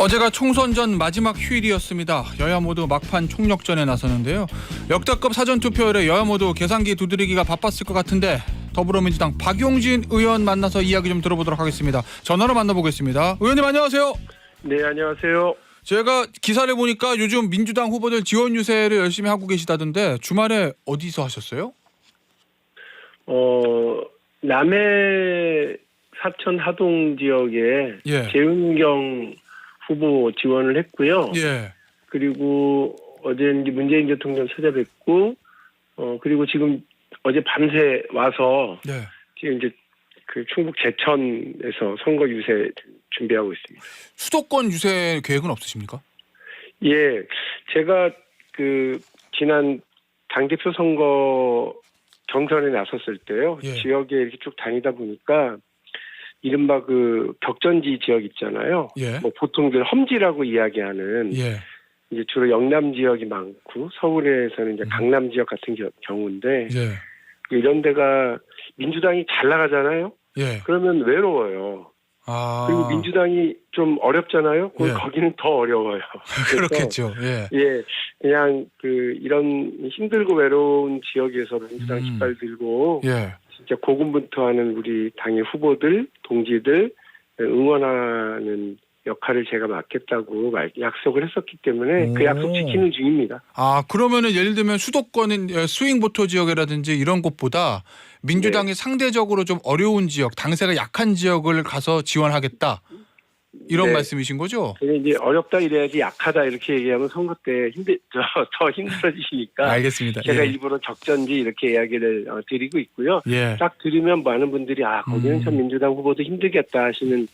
어제가 총선 전 마지막 휴일이었습니다. 여야 모두 막판 총력전에 나서는데요. 역대급 사전투표일에 여야 모두 계산기 두드리기가 바빴을 것 같은데 더불어민주당 박용진 의원 만나서 이야기 좀 들어보도록 하겠습니다. 전화로 만나보겠습니다. 의원님 안녕하세요. 네, 안녕하세요. 제가 기사를 보니까 요즘 민주당 후보들 지원 유세를 열심히 하고 계시다던데 주말에 어디서 하셨어요? 남해 사천 하동 지역에 예. 재은경 후보 지원을 했고요. 예. 그리고 어제 이제 문재인 대통령 찾아뵙고, 그리고 지금 어제 밤새 와서 네. 지금 이제 그 충북 제천에서 선거 유세 준비하고 있습니다. 수도권 유세 계획은 없으십니까? 예, 제가 그 지난 당대표 선거 경선에 나섰을 때요. 예. 지역에 이렇게 쭉 다니다 보니까 이른바 그 격전지 지역 있잖아요. 예. 뭐 보통들 험지라고 이야기하는 예. 이제 주로 영남 지역이 많고 서울에서는 이제 강남 지역 같은 경우인데 예. 이런 데가 민주당이 잘 나가잖아요. 예. 그러면 외로워요. 아. 그리고 민주당이 좀 어렵잖아요. 그럼 예. 거기는 더 어려워요. 그래서 그렇겠죠. 예. 예, 그냥 그 이런 힘들고 외로운 지역에서 민주당 깃발 들고 예. 진짜 고군분투하는 우리 당의 후보들, 동지들 응원하는 역할을 제가 맡겠다고 약속을 했었기 때문에 그 약속 지키는 중입니다. 아, 그러면은 예를 들면 수도권인 스윙보토 지역이라든지 이런 곳보다 민주당이 상대적으로 좀 어려운 지역, 당세가 약한 지역을 가서 지원하겠다. 이런 네. 말씀이신 거죠? 근데 이제 어렵다 이래야지 약하다 이렇게 얘기하면 선거 때 더 힘들어지시니까 알겠습니다. 제가 예. 일부러 적전지 이렇게 이야기를 드리고 있고요. 예. 딱 들으면 많은 분들이 거기는 참 민주당 후보도 힘들겠다 하시는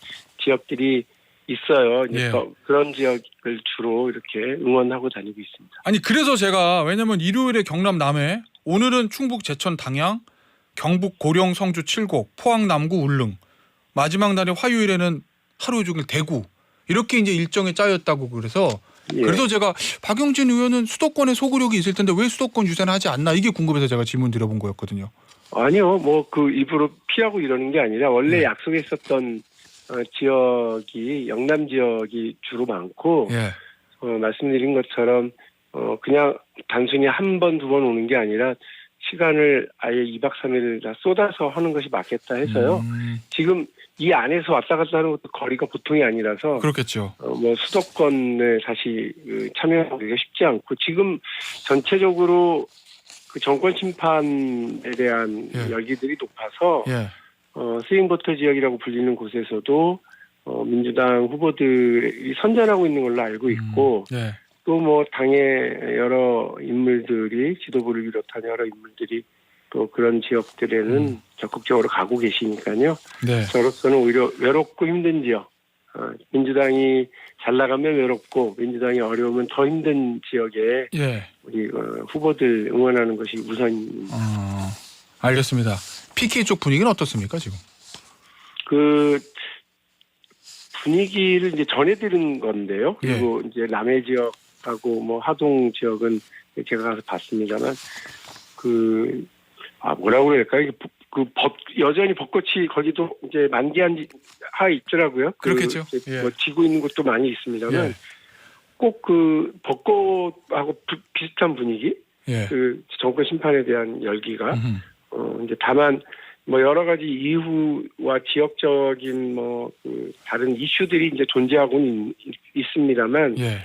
지역들이 있어요. 예. 그런 지역을 주로 이렇게 응원하고 다니고 있습니다. 아니 그래서 제가 왜냐면 일요일에 경남 남해, 오늘은 충북 제천 당양, 경북 고령 성주 칠곡, 포항 남구 울릉, 마지막 날인 화요일에는 하루 종일 대구 이렇게 이제 일정에 짜였다고 그래서 예. 그래서 제가 박용진 의원은 수도권에 소구력이 있을 텐데 왜 수도권 유세는 하지 않나 이게 궁금해서 제가 질문 드려본 거였거든요. 아니요, 뭐 그 일부러 피하고 이러는 게 아니라 원래 네. 약속했었던 지역이 영남 지역이 주로 많고 예. 말씀드린 것처럼 그냥 단순히 한 번, 두 번 오는 게 아니라 시간을 아예 2박 3일을 다 쏟아서 하는 것이 맞겠다 해서요. 지금 이 안에서 왔다 갔다 하는 것도 거리가 보통이 아니라서 그렇겠죠. 뭐 수도권에 다시 참여하기가 쉽지 않고 지금 전체적으로 그 정권 심판에 대한 예. 열기들이 높아서 예. 스윙보터 지역이라고 불리는 곳에서도 민주당 후보들이 선전하고 있는 걸로 알고 있고 예. 또 뭐 당의 여러 인물들이 지도부를 비롯한 여러 인물들이 또 그런 지역들에는 적극적으로 가고 계시니까요. 네. 저로서는 오히려 외롭고 힘든 지역, 민주당이 잘 나가면 외롭고 민주당이 어려우면 더 힘든 지역에 예. 우리 후보들 응원하는 것이 우선입니다. 알겠습니다. PK 쪽 분위기는 어떻습니까 지금? 그 분위기를 이제 전해드린 건데요. 그리고 이제 남해 지역하고 뭐 하동 지역은 제가 가서 봤습니다만 뭐라고 그럴까요? 여전히 벚꽃이 거기도 이제 만개한 하 있더라고요. 그렇겠죠. 예. 뭐 지고 있는 곳도 많이 있습니다만 예. 꼭 그 벚꽃하고 비슷한 분위기, 예. 그 정권 심판에 대한 열기가 이제 다만 뭐 여러 가지 이유와 지역적인 다른 이슈들이 이제 존재하고는 있습니다만 예.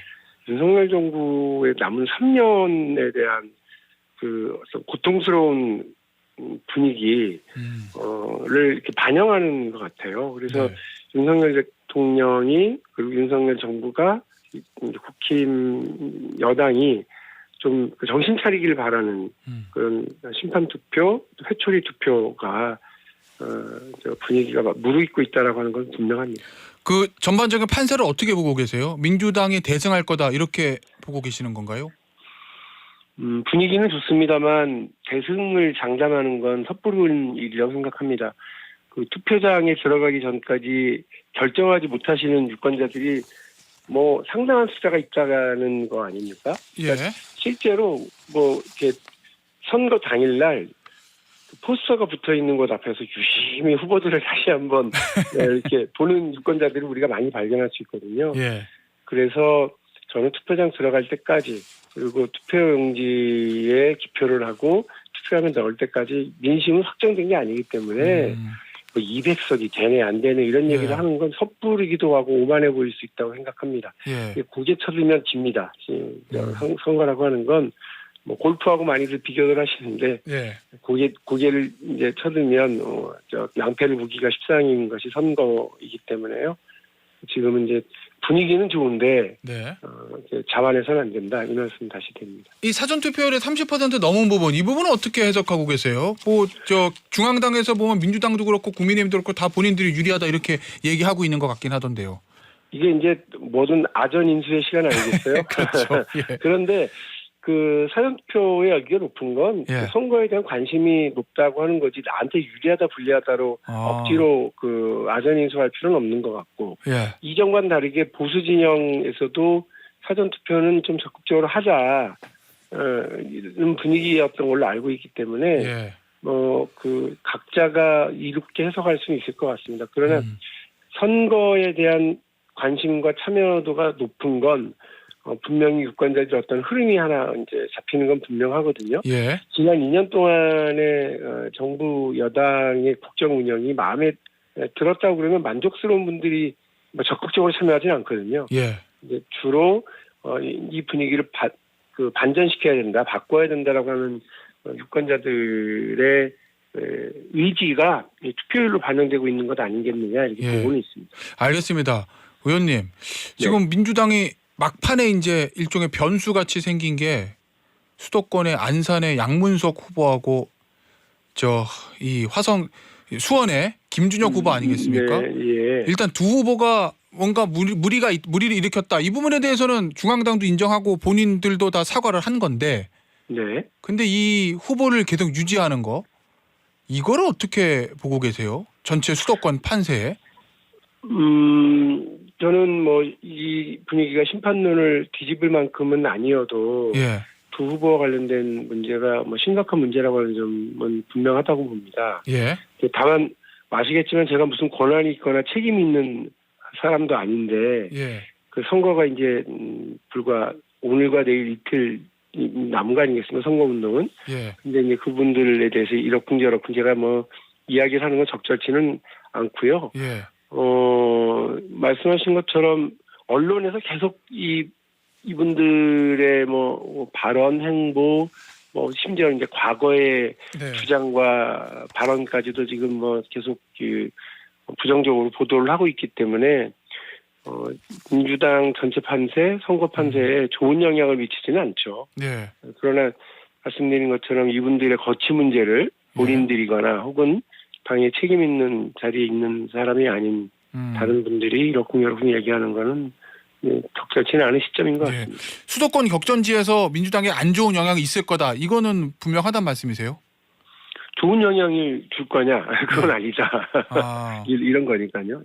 윤석열 정부의 남은 3년에 대한 그 어떤 고통스러운 분위기를 이렇게 반영하는 것 같아요. 그래서 네. 윤석열 대통령이 그리고 윤석열 정부가 국힘 여당이 좀 정신 차리기를 바라는 그런 심판 투표, 회초리 투표가 분위기가 무르익고 있다라고 하는 건 분명합니다. 그 전반적인 판세를 어떻게 보고 계세요? 민주당이 대승할 거다 이렇게 보고 계시는 건가요? 분위기는 좋습니다만 대승을 장담하는 건 섣부른 일이라고 생각합니다. 그 투표장에 들어가기 전까지 결정하지 못하시는 유권자들이 뭐 상당한 숫자가 있다는 거 아닙니까? 그러니까 예. 실제로 뭐 이렇게 선거 당일날 포스터가 붙어 있는 곳 앞에서 유심히 후보들을 다시 한번 이렇게 보는 유권자들을 우리가 많이 발견할 수 있거든요. 예. 그래서 저는 투표장 들어갈 때까지 그리고 투표용지에 기표를 하고 투표함에 넣을 때까지 민심은 확정된 게 아니기 때문에 뭐 200석이 되네 안 되네 이런 얘기를 하는 건 섣부르기도 하고 오만해 보일 수 있다고 생각합니다. 고개 쳐들면 집니다. 선거라고 하는 건 뭐 골프하고 많이들 비교를 하시는데 고개를 이제 쳐들면 낭패를 보기가 십상인 것이 선거이기 때문에요. 지금은 이제 분위기는 좋은데 이제 자만해서는 안 된다 이 말씀 다시 드립니다. 이 사전 투표율의 30% 넘은 부분 이 부분은 어떻게 해석하고 계세요? 뭐 저 중앙당에서 보면 민주당도 그렇고 국민의힘도 그렇고 다 본인들이 유리하다 이렇게 얘기하고 있는 것 같긴 하던데요. 이게 이제 모든 아전 인수의 시간 아니겠어요? 그렇죠. 그런데 그 사전투표의 여기가 높은 건 선거에 대한 관심이 높다고 하는 거지 나한테 유리하다 불리하다로 억지로 그 아전 인수할 필요는 없는 것 같고 이전과는 다르게 보수 진영에서도 사전투표는 좀 적극적으로 하자 이런 분위기였던 걸로 알고 있기 때문에 그 각자가 이렇게 해석할 수는 있을 것 같습니다. 그러나 선거에 대한 관심과 참여도가 높은 건 분명히 유권자들의 어떤 흐름이 하나 이제 잡히는 건 분명하거든요. 지난 2년 동안의 정부 여당의 국정 운영이 마음에 들었다고 그러면 만족스러운 분들이 뭐 적극적으로 참여하지는 않거든요. 이제 주로 이 분위기를 반전시켜야 된다, 바꿔야 된다라고 하는 유권자들의 의지가 투표율로 반영되고 있는 것 아니겠느냐 이렇게 보고는 있습니다. 알겠습니다. 의원님, 지금 민주당이 막판에 이제 일종의 변수 같이 생긴 게 수도권의 안산의 양문석 후보하고 이 수원의 김준혁 후보 아니겠습니까? 일단 두 후보가 뭔가 무리를 일으켰다. 이 부분에 대해서는 중앙당도 인정하고 본인들도 다 사과를 한 건데. 근데 이 후보를 계속 유지하는 거 이거를 어떻게 보고 계세요? 전체 수도권 판세에? 저는 뭐 이 분위기가 심판론을 뒤집을 만큼은 아니어도 두 후보와 관련된 문제가 뭐 심각한 문제라고 하는 점은 분명하다고 봅니다. 다만 아시겠지만 제가 무슨 권한이 있거나 책임이 있는 사람도 아닌데 그 선거가 이제 불과 오늘과 내일 이틀 남은 거 아니겠습니까? 선거운동은. 근데 이제 그분들에 대해서 이러쿵저러쿵 제가 뭐 이야기를 하는 건 적절치는 않고요. 말씀하신 것처럼 언론에서 계속 이분들의 뭐 발언, 행보, 뭐 심지어 이제 과거의 주장과 발언까지도 지금 뭐 계속 부정적으로 보도를 하고 있기 때문에 민주당 전체 판세, 선거 판세에 좋은 영향을 미치지는 않죠. 그러나 말씀드린 것처럼 이분들의 거취 문제를 본인들이거나 혹은 당에 책임 있는 자리에 있는 사람이 아닌 다른 분들이 이러쿵저러쿵 얘기하는 거는 적절치는 않은 시점인 것 같습니다. 수도권 격전지에서 민주당에 안 좋은 영향이 있을 거다. 이거는 분명하단 말씀이세요? 좋은 영향을 줄 거냐? 그건 아니다. 이런 거니까요.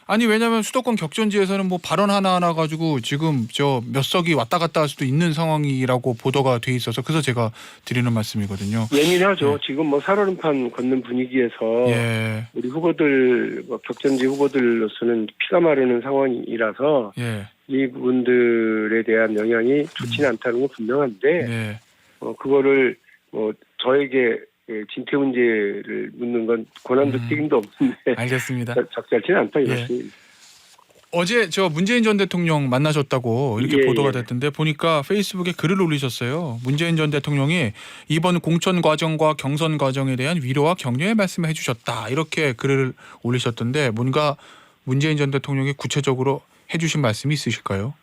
아니 왜냐하면 수도권 격전지에서는 뭐 발언 하나하나 가지고 지금 몇 석이 왔다 갔다 할 수도 있는 상황이라고 보도가 돼 있어서 그래서 제가 드리는 말씀이거든요. 예민하죠. 지금 뭐 살얼음판 걷는 분위기에서 우리 후보들 격전지 후보들로서는 피가 마르는 상황이라서 이분들에 대한 영향이 좋지는 않다는 건 분명한데 그거를 저에게 진퇴 문제를 묻는 건 권한도 책임도 없는데 알겠습니다. 적절치는 않다 이것이. 어제 문재인 전 대통령 만나셨다고 이렇게 보도가 됐던데 보니까 페이스북에 글을 올리셨어요. 문재인 전 대통령이 이번 공천 과정과 경선 과정에 대한 위로와 격려의 말씀을 해주셨다 이렇게 글을 올리셨던데 뭔가 문재인 전 대통령이 구체적으로 해주신 말씀이 있으실까요?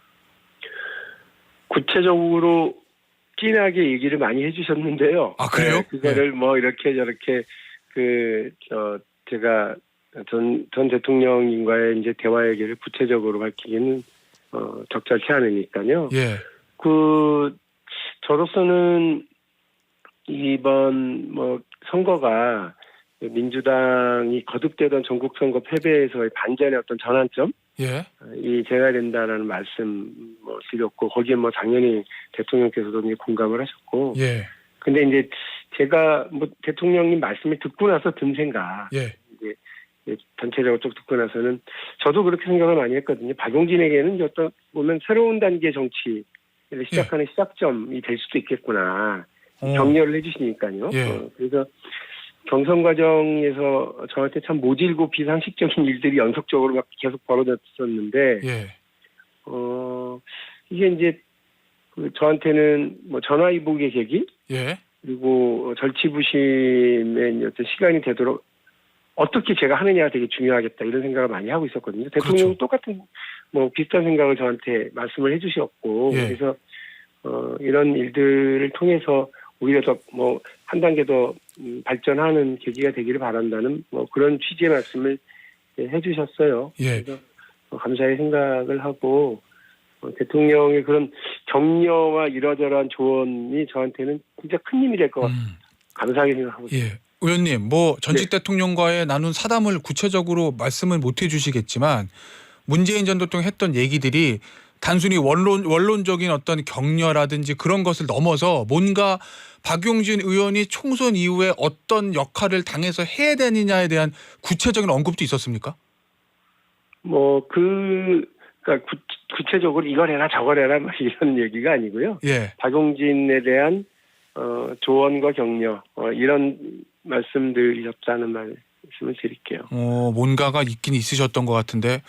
구체적으로 진하게 얘기를 많이 해주셨는데요. 그래요? 그거를 뭐 이렇게 저렇게 제가 전 대통령님과의 이제 대화 얘기를 구체적으로 밝히기는 적절치 않으니까요. 저로서는 이번 선거가 민주당이 거듭되던 전국 선거 패배에서의 반전의 어떤 전환점 이 제가 된다라는 말씀 드렸고 거기에 당연히 대통령께서도 이제 공감을 하셨고 근데 이제 제가 대통령님 말씀을 듣고 나서 든 생각 이제 전체적으로 쭉 듣고 나서는 저도 그렇게 생각을 많이 했거든요. 박용진에게는 어떤 보면 새로운 단계 정치를 시작하는 시작점이 될 수도 있겠구나. 격려를 해주시니까요. 예. 그래서 경선 과정에서 저한테 참 모질고 비상식적인 일들이 연속적으로 막 계속 벌어졌었는데, 예. 이게 이제 저한테는 뭐 전화위복의 계기, 예. 그리고 절치부심의 어떤 시간이 되도록 어떻게 제가 하느냐가 되게 중요하겠다 이런 생각을 많이 하고 있었거든요. 대통령이 그렇죠. 똑같은 뭐 비슷한 생각을 저한테 말씀을 해주셨고, 예. 그래서 이런 일들을 통해서 오히려 더 뭐 한 단계 더 발전하는 계기가 되기를 바란다는 뭐 그런 취지의 말씀을 해주셨어요. 예. 그래서 감사의 생각을 하고 대통령의 그런 격려와 이러저러한 조언이 저한테는 진짜 큰 힘이 될 것 같습니다. 감사하게 생각하고 있습니다. 예. 의원님, 뭐 전직 대통령과의 나눈 사담을 구체적으로 말씀을 못 해주시겠지만 문재인 전 대통령 했던 얘기들이 단순히 원론적인 어떤 격려라든지 그런 것을 넘어서 뭔가 박용진 의원이 총선 이후에 어떤 역할을 당에서 해야 되느냐에 대한 구체적인 언급도 있었습니까? 그러니까 구체적으로 이걸 해라 저걸 해라 막 이런 얘기가 아니고요. 예. 박용진에 대한 조언과 격려 이런 말씀드리셨다는 말씀을 드릴게요. 뭔가가 있긴 있으셨던 것 같은데.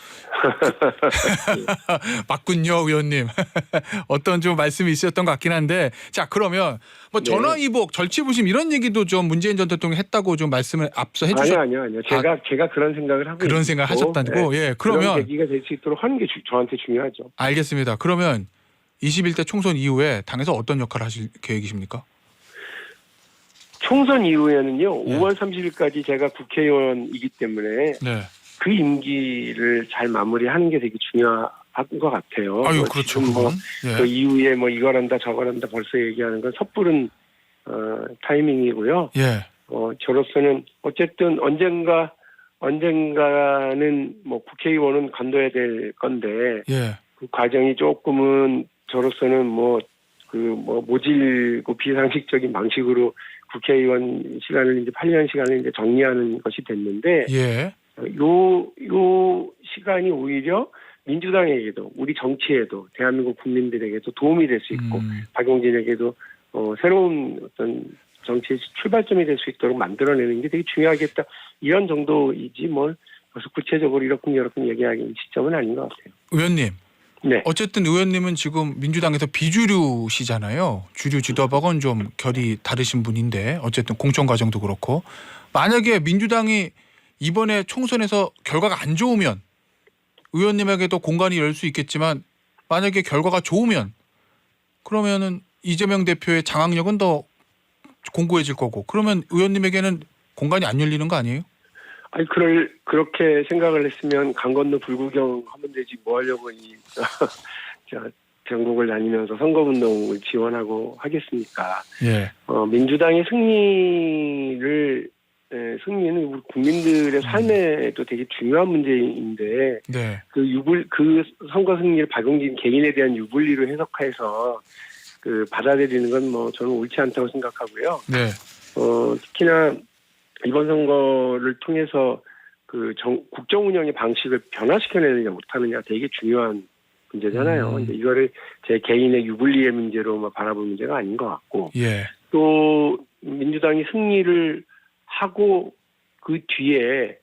맞군요, 의원님. 어떤 좀 말씀이 있으셨던 것 같긴 한데. 자, 그러면 뭐 네. 전화위복, 절치부심 이런 얘기도 좀 문재인 전 대통령이 했다고 좀 말씀을 앞서 해주셨. 아니요. 제가 그런 생각을 하고 그런 있고, 생각 하셨다고. 예. 그런 그러면 계기가 될 수 있도록 하는 게 저한테 중요하죠. 알겠습니다. 그러면 21대 총선 이후에 당에서 어떤 역할을 하실 계획이십니까? 총선 이후에는요. 네. 5월 30일까지 제가 국회의원이기 때문에 네. 그 임기를 잘 마무리하는 게 되게 중요한 것 같아요. 아유, 그렇죠. 지금 그건. 그 이후에 뭐 이걸 한다 저걸 한다 벌써 얘기하는 건 섣부른 타이밍이고요. 예. 저로서는 어쨌든 언젠가는 뭐 국회의원은 관둬야 될 건데 예. 그 과정이 조금은 저로서는 모질고 비상식적인 방식으로 국회의원 시간을 이제 8년 시간을 이제 정리하는 것이 됐는데, 예. 요 시간이 오히려 민주당에게도 우리 정치에도 대한민국 국민들에게도 도움이 될 수 있고 박용진에게도 새로운 어떤 정치의 출발점이 될 수 있도록 만들어내는 게 되게 중요하겠다. 이런 정도이지 뭘 그래서 구체적으로 이렇게 얘기하기는 시점은 아닌 것 같아요. 의원님. 네. 어쨌든 의원님은 지금 민주당에서 비주류시잖아요. 주류 지도하고는 좀 결이 다르신 분인데 어쨌든 공천 과정도 그렇고 만약에 민주당이 이번에 총선에서 결과가 안 좋으면 의원님에게도 공간이 열 수 있겠지만 만약에 결과가 좋으면 그러면은 이재명 대표의 장악력은 더 공고해질 거고 그러면 의원님에게는 공간이 안 열리는 거 아니에요? 아니, 그렇게 생각을 했으면 강 건너 불구경 하면 되지 뭐 하려고 전국을 다니면서 선거운동을 지원하고 하겠습니까? 예. 민주당의 승리는 우리 국민들의 삶에도 되게 중요한 문제인데, 네. 그 선거 승리를 박용진 개인에 대한 유불리로 해석해서 받아들이는 건 뭐 저는 옳지 않다고 생각하고요. 네. 특히나 이번 선거를 통해서 국정 운영의 방식을 변화시켜내느냐 못하느냐 되게 중요한 문제잖아요. 이제 이거를 제 개인의 유불리의 문제로 바라볼 문제가 아닌 것 같고, 예. 또 민주당이 승리를 하고 그 뒤에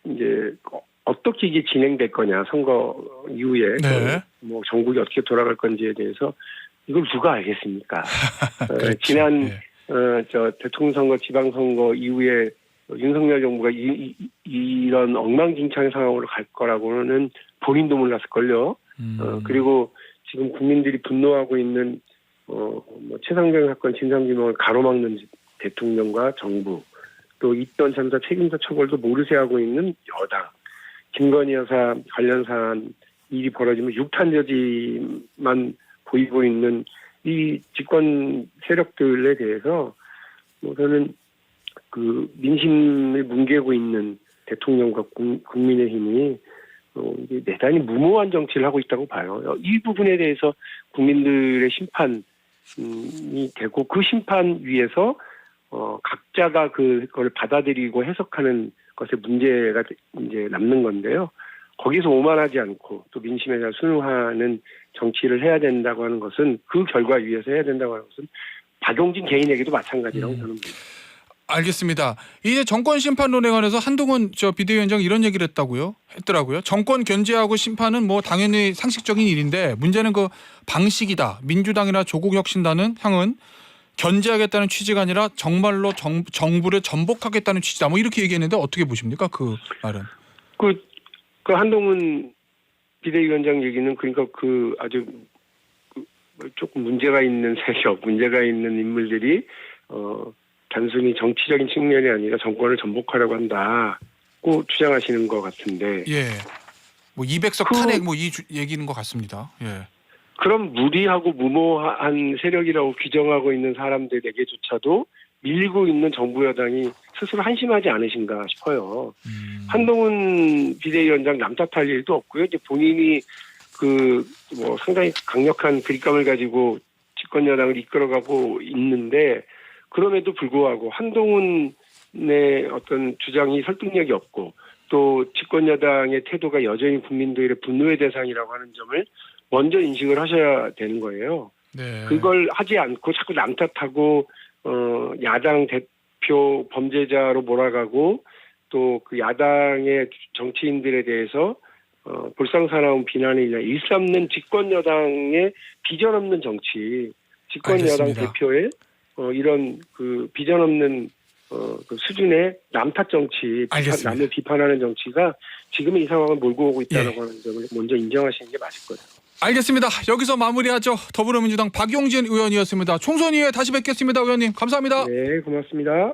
이제 어떻게 이게 진행될 거냐 선거 이후에 네. 뭐 정국이 어떻게 돌아갈 건지에 대해서 이걸 누가 알겠습니까? 그렇죠. 지난 예. 대통령 선거, 지방선거 이후에 윤석열 정부가 이런 엉망진창의 상황으로 갈 거라고는 본인도 몰랐을걸요. 그리고 지금 국민들이 분노하고 있는 최상병 사건 진상규명을 가로막는 대통령과 정부, 또 이던 참사 책임자 처벌도 모르쇠하고 있는 여당, 김건희 여사 관련 사안 일이 벌어지면 육탄 저지만 보이고 있는 이 집권 세력들에 대해서 저는 민심을 뭉개고 있는 대통령과 국민의힘이 대단히 무모한 정치를 하고 있다고 봐요. 이 부분에 대해서 국민들의 심판이 되고 그 심판 위에서 각자가 그걸 받아들이고 해석하는 것에 문제가 이제 남는 건데요. 거기서 오만하지 않고 또 민심에 잘 순응하는 정치를 해야 된다고 하는 것은 그 결과 위에서 해야 된다고 하는 것은 박용진 개인에게도 마찬가지라고 저는 봅니다. 알겠습니다. 이제 정권 심판론에 관해서 한동훈 비대위원장 이런 얘기를 했더라고요. 정권 견제하고 심판은 뭐 당연히 상식적인 일인데 문제는 그 방식이다. 민주당이나 조국혁신당은 향은 견제하겠다는 취지가 아니라 정말로 정부를 전복하겠다는 취지다. 뭐 이렇게 얘기했는데 어떻게 보십니까? 그 말은. 그 한동훈 비대위원장 얘기는 그러니까 그 아주 조금 문제가 있는 세력, 문제가 있는 인물들이 단순히 정치적인 측면이 아니라 정권을 전복하려고 한다고 주장하시는 것 같은데. 예. 뭐 200석 탄핵 뭐 이 얘기는 것 같습니다. 예. 그럼 무리하고 무모한 세력이라고 규정하고 있는 사람들에게조차도 밀고 있는 정부 여당이 스스로 한심하지 않으신가 싶어요. 한동훈 비대위원장 남 탓할 일도 없고요. 이제 본인이 뭐 상당히 강력한 그립감을 가지고 집권 여당을 이끌어가고 있는데 그럼에도 불구하고 한동훈의 어떤 주장이 설득력이 없고 또 집권 여당의 태도가 여전히 국민들의 분노의 대상이라고 하는 점을 먼저 인식을 하셔야 되는 거예요. 네. 그걸 하지 않고 자꾸 남 탓하고 야당 대표 범죄자로 몰아가고 또 그 야당의 정치인들에 대해서 볼상사나운 비난이나 일삼는 집권 여당의 비전 없는 정치, 집권 여당 대표의 이런 그 비전 없는 그 수준의 남탓 정치, 남을 비판하는 정치가 지금의 이 상황을 몰고 오고 있다고 하는 점을 먼저 인정하시는 게 맞을 거예요. 알겠습니다. 여기서 마무리하죠. 더불어민주당 박용진 의원이었습니다. 총선 이후에 다시 뵙겠습니다. 의원님 감사합니다. 네, 고맙습니다.